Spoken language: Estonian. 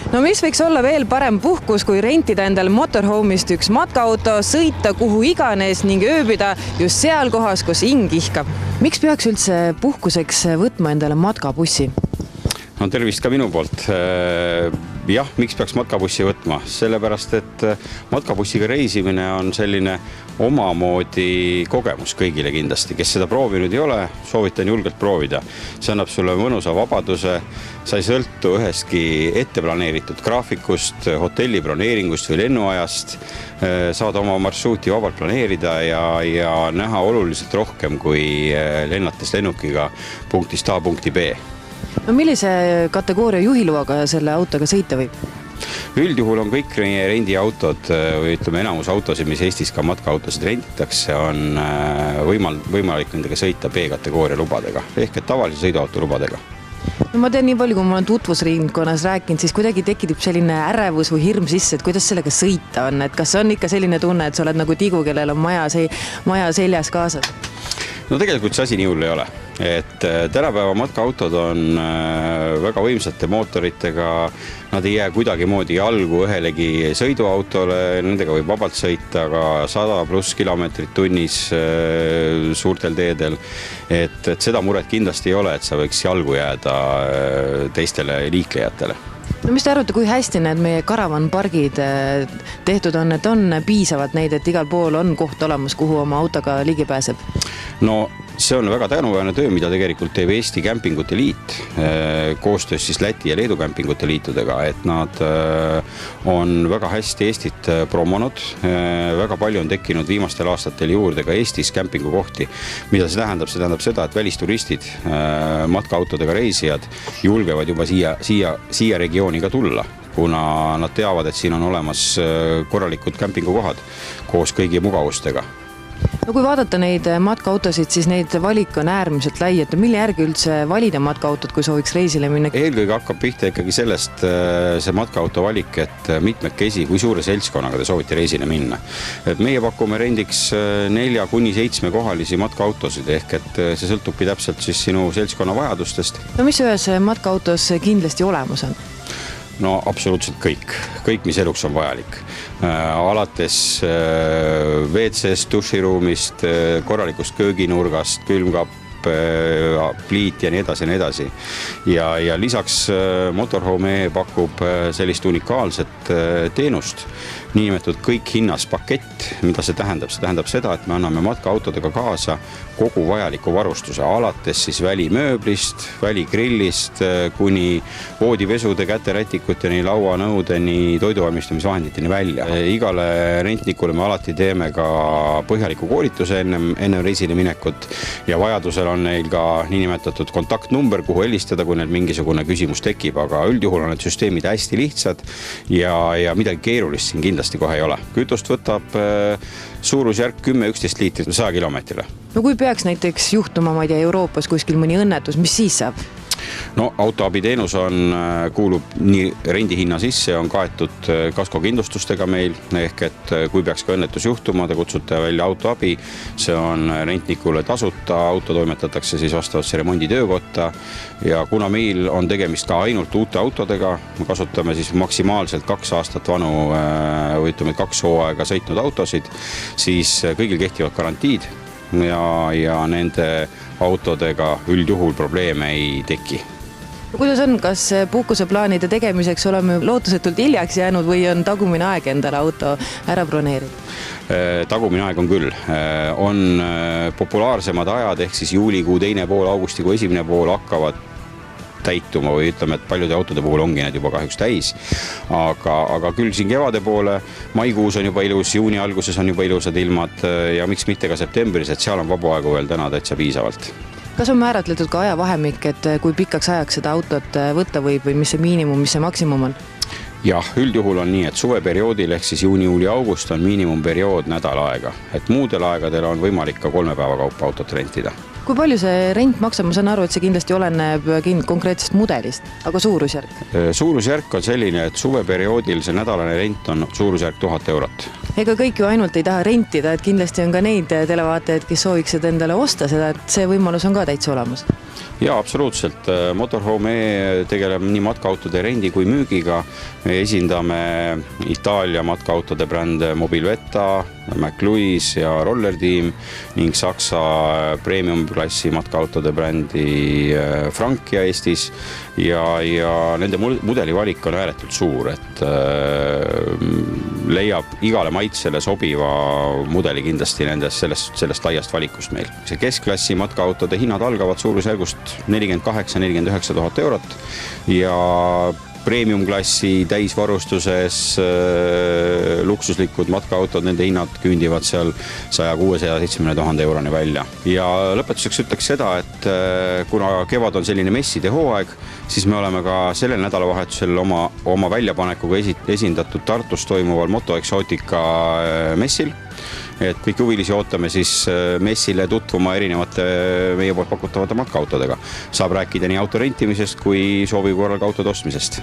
No mis võiks olla veel parem puhkus, kui rentida endale motorhome'ist üks matkaauto, sõita kuhu iganes ning ööbida just seal kohas, kus hing ihkab. Miks peaks üldse puhkuseks võtma endale matkabussi? No tervist ka minu poolt. Jah, miks peaks matkabussi võtma? Sellepärast, et matkabussiga reisimine on selline omamoodi kogemus kõigile kindlasti. Kes seda proovinud ei ole, soovitan julgelt proovida. See annab sulle mõnusa vabaduse. Sa ei sõltu ühestki etteplaneeritud graafikust, hotelli broneeringust või lennuajast. Saad oma marsruuti vabalt planeerida ja näha oluliselt rohkem kui lennates lennukiga punktist A punkti B. No millise kategooria juhiloaga selle autoga sõita võib? Üldjuhul on kõik rendiautod või ütleme enamus autosid, mis Eestis ka matkaautosid renditakse, on võimalik nendega sõita B-kategooria lubadega ehk et tavalise sõiduauto lubadega. No ma tean nii palju, kui ma olen tutvusringkonnas rääkinud, siis kuidagi tekib selline ärevus või hirm sisse, et kuidas sellega sõita on, et kas on ikka selline tunne, et sa oled nagu tigu, kellel on maja seljas kaasas? No tegelikult see asi nii hull ei ole. Et tänapäeva matkaautood on väga võimsate mootoritega, nad ei jää kuidagi moodi jalgu ühelegi sõiduautole, nendega võib vabalt sõita ka 100+ kilomeetrit tunnis suurtel teedel. Et seda muret kindlasti ei ole, et sa võiks jalgu jääda teistele liiklejatele. No mis te arvate, kui hästi need meie karavanpargid tehtud on, et on piisavalt neid, et igal pool on koht olemas, kuhu oma autoga ligi pääseb? No see on väga tänuväärne töö, mida tegelikult teeb Eesti Kämpingute Liit koostöös siis Läti ja Leedu Kämpingute Liitudega, et nad on väga hästi Eestit promonud. Väga palju on tekkinud viimastel aastatel juurde ka Eestis kämpingukohti. Mida see tähendab? See tähendab seda, et välisturistid, matkaautodega reisijad julgevad juba siia regiooni ka tulla, kuna nad teavad, et siin on olemas korralikud kämpingukohad koos kõigi mugavustega. No kui vaadata neid matkaautosid, siis neid valik on äärmiselt lai, et mille järgi üldse valida matkaautot, kui sooviks reisile minna? Eelkõige hakkab pihta ikkagi sellest see matkaauto valik, et mitmekesi, kui suure seltskonnaga te soovite reisile minna. Et meie pakume rendiks 4–7 kohalisi matkaautosid, ehk et see sõltubki täpselt siis sinu seltskonna vajadustest. No mis ühes matkaautos kindlasti olemas on? No absoluutselt kõik, mis eluks on vajalik. Alates WC-st, duširuumist, korralikust kööginurgast, külmkapp, pliit ja nii edasi. Ja lisaks Motorhome pakub sellist unikaalset teenust, niinimetatud kõik hinnas pakett. Mida see tähendab? See tähendab seda, et me anname matkaautodega kaasa kogu vajaliku varustuse, alates siis välimööblist, väligrillist, kuni voodipesude, käterätikuteni, lauanõudeni, toiduvalmistamisvahenditeni välja. Igale rentnikule me alati teeme ka põhjaliku koolituse enne reisile minekut ja vajadusel on neil ka niinimetatud kontaktnumber, kuhu helistada, kui neil mingisugune küsimus tekib, aga üldjuhul on need süsteemid hästi lihtsad ja midagi keerulist siin kindlasti kohe ei ole. Kütust võtab suurusjärk 10–11 liitrit 100 kilomeetrile. No kui peaks näiteks juhtuma, ma ei tea, Euroopas kuskil mõni õnnetus, mis siis saab? No autoabiteenus kuulub nii rendihinna sisse, on kaetud kaskokindlustustega meil, ehk et kui peaks ka õnnetus juhtuma, te kutsute välja autoabi, see on rentnikule tasuta, auto toimetatakse siis vastavasse remonditöökotta ja kuna meil on tegemist ka ainult uute autodega, me kasutame siis maksimaalselt 2 aastat vanu või ütleme 2 hooaega sõitnud autosid, siis kõigil kehtivad garantiid ja nende autodega üldjuhul probleeme ei teki. Kuidas on, kas puhkuseplaanide tegemiseks oleme lootusetult hiljaks jäänud või on tagumine aeg endale auto ära broneerida? Tagumine aeg on küll. On populaarsemad ajad, ehk siis juulikuu 2. pool, augustikuu 1. pool hakkavad täituma või ütleme, et paljude autode puhul ongi need juba kahjuks täis. Aga küll siin kevade poole, maikuus on juba ilus, juuni alguses on juba ilusad ilmad ja miks mitte ka septembris, et seal on vabu aegu veel täna täitsa piisavalt. Kas on määratletud ka ajavahemik, et kui pikaks ajaks seda autot võtta võib või mis see miinimum, mis see maksimum on? Jah, üldjuhul on nii, et suveperioodil ehk siis juuni, juuli, august on miinimumperiood nädal aega. Et muudel aegadel on võimalik ka 3 päeva kaupa autot rentida. Kui palju see rent maksab? Ma saan aru, et see kindlasti oleneb konkreetsest mudelist, aga suurusjärk? Suurusjärk on selline, et suveperioodil see nädalane rent on suurusjärk 1000 eurot. Ega kõik ju ainult ei taha rentida, et kindlasti on ka neid televaatajaid, kes sooviksid endale osta seda, et see võimalus on ka täitsa olemas. Jaa, absoluutselt. Motorhome tegeleb nii matkaautode rendi kui müügiga. Me esindame Itaalia matkaautode brände Mobilvetta, McLuis ja Roller Team ning Saksa premium-klassi matkaautode brändi Frankia Eestis ja nende mudelivalik on ääretult suur, et leiab igale maitsele sobiva mudeli kindlasti sellest laiast valikust meil. See keskklassi matkaautode hinnad algavad suurusjärgust 48-49 000 eurot ja premium-klassi täisvarustuses luksuslikud matkaautod, nende hinnad küündivad seal 106-170 000 euroni välja. Ja lõpetuseks ütleks seda, et kuna kevad on selline messide hooaeg, siis me oleme ka sellel nädalavahetusel oma väljapanekuga esindatud Tartus toimuval Motoexotica messil. Et kõik huvilisi ootame siis messile tutvuma erinevate meie poolt pakutavate matkaautodega. Saab rääkida nii auto rentimisest kui soovi korral ka autode ostmisest.